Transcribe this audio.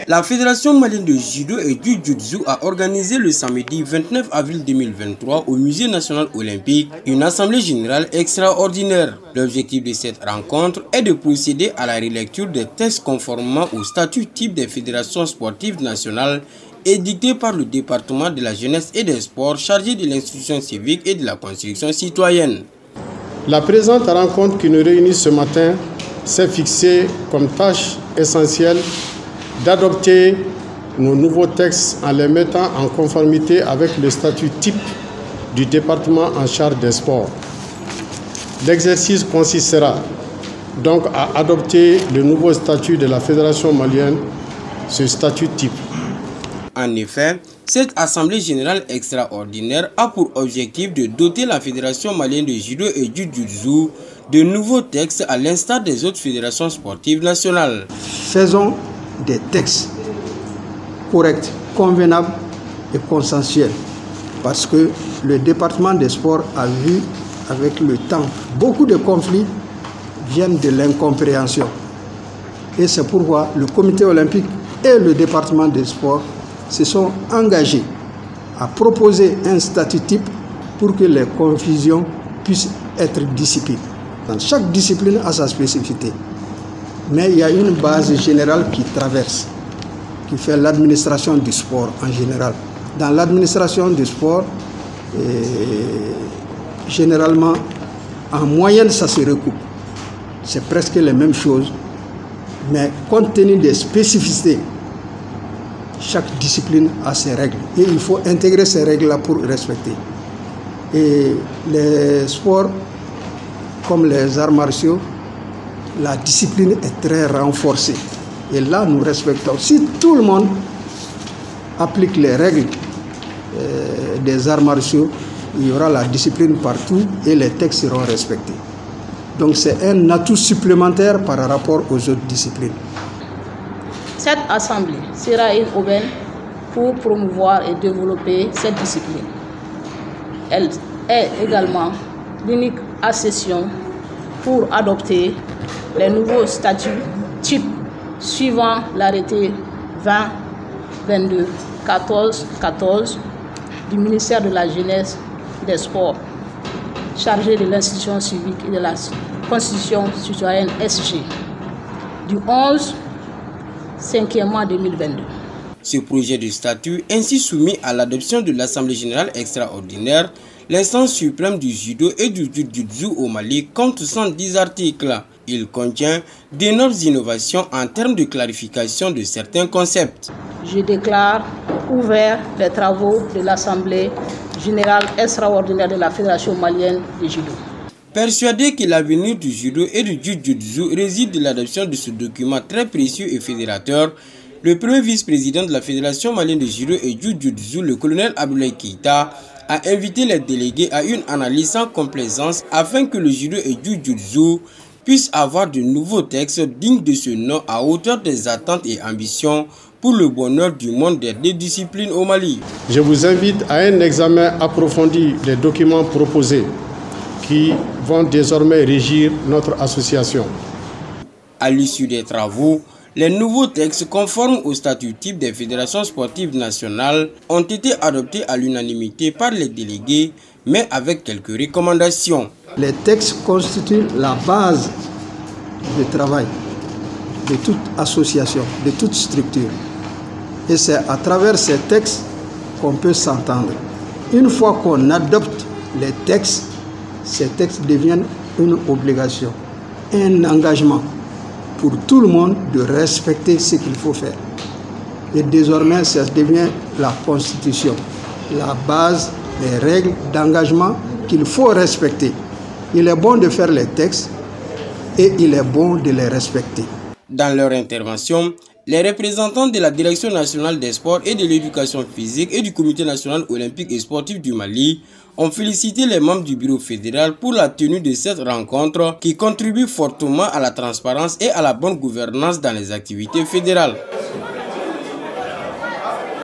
La Fédération malienne de judo et jiu-jitsu a organisé le samedi 29 avril 2023 au Musée national olympique une assemblée générale extraordinaire. L'objectif de cette rencontre est de procéder à la relecture des textes conformément au statut type des fédérations sportives nationales édicté par le département de la jeunesse et des sports chargé de l'instruction civique et de la construction citoyenne. La présente rencontre qui nous réunit ce matin s'est fixée comme tâche essentielle d'adopter nos nouveaux textes en les mettant en conformité avec le statut type du département en charge des sports. L'exercice consistera donc à adopter le nouveau statut de la Fédération malienne, ce statut type. En effet, cette assemblée générale extraordinaire a pour objectif de doter la Fédération malienne de judo et jiu-jitsu de nouveaux textes à l'instar des autres fédérations sportives nationales. Faisons des textes corrects, convenables et consensuels, parce que le département des sports a vu avec le temps beaucoup de conflits viennent de l'incompréhension. Et c'est pourquoi le comité olympique et le département des sports se sont engagés à proposer un statut type pour que les confusions puissent être dissipées. Dans chaque discipline a sa spécificité, mais il y a une base générale qui traverse, qui fait l'administration du sport en général. Dans l'administration du sport, généralement, en moyenne, ça se recoupe. C'est presque les mêmes choses, mais compte tenu des spécificités, chaque discipline a ses règles et il faut intégrer ces règles-là pour respecter. Et les sports, comme les arts martiaux, la discipline est très renforcée. Et là, nous respectons. Si tout le monde applique les règles des arts martiaux, il y aura la discipline partout et les textes seront respectés. Donc c'est un atout supplémentaire par rapport aux autres disciplines. Cette assemblée sera une aubaine pour promouvoir et développer cette discipline. Elle est également l'unique accession pour adopter les nouveaux statuts types suivant l'arrêté 20-22-14-14 du ministère de la Jeunesse et des Sports, chargé de l'institution civique et de la constitution citoyenne SG, du 11/5 mois 2022. Ce projet de statut, ainsi soumis à l'adoption de l'Assemblée générale extraordinaire, l'instance suprême du judo et du jiu-jitsu au Mali, compte 110 articles. Il contient d'énormes innovations en termes de clarification de certains concepts. Je déclare ouvert les travaux de l'Assemblée générale extraordinaire de la Fédération malienne de judo. Persuadé que l'avenir du judo et du jiu-jitsu réside de l'adoption de ce document très précieux et fédérateur, le premier vice-président de la Fédération malienne de judo et jiu-jitsu, le colonel Abdoulaye Keïta, a invité les délégués à une analyse sans complaisance afin que le judo et jiu-jitsu puissent avoir de nouveaux textes dignes de ce nom à hauteur des attentes et ambitions pour le bonheur du monde des deux disciplines au Mali. Je vous invite à un examen approfondi des documents proposés qui vont désormais régir notre association. À l'issue des travaux, les nouveaux textes conformes au statut type des fédérations sportives nationales ont été adoptés à l'unanimité par les délégués, mais avec quelques recommandations. Les textes constituent la base de travail de toute association, de toute structure. Et c'est à travers ces textes qu'on peut s'entendre. Une fois qu'on adopte les textes, ces textes deviennent une obligation, un engagement pour tout le monde de respecter ce qu'il faut faire. Et désormais, ça devient la Constitution, la base des règles d'engagement qu'il faut respecter. Il est bon de faire les textes et il est bon de les respecter. Dans leur intervention, les représentants de la Direction nationale des sports et de l'éducation physique et du Comité national olympique et sportif du Mali ont félicité les membres du bureau fédéral pour la tenue de cette rencontre qui contribue fortement à la transparence et à la bonne gouvernance dans les activités fédérales.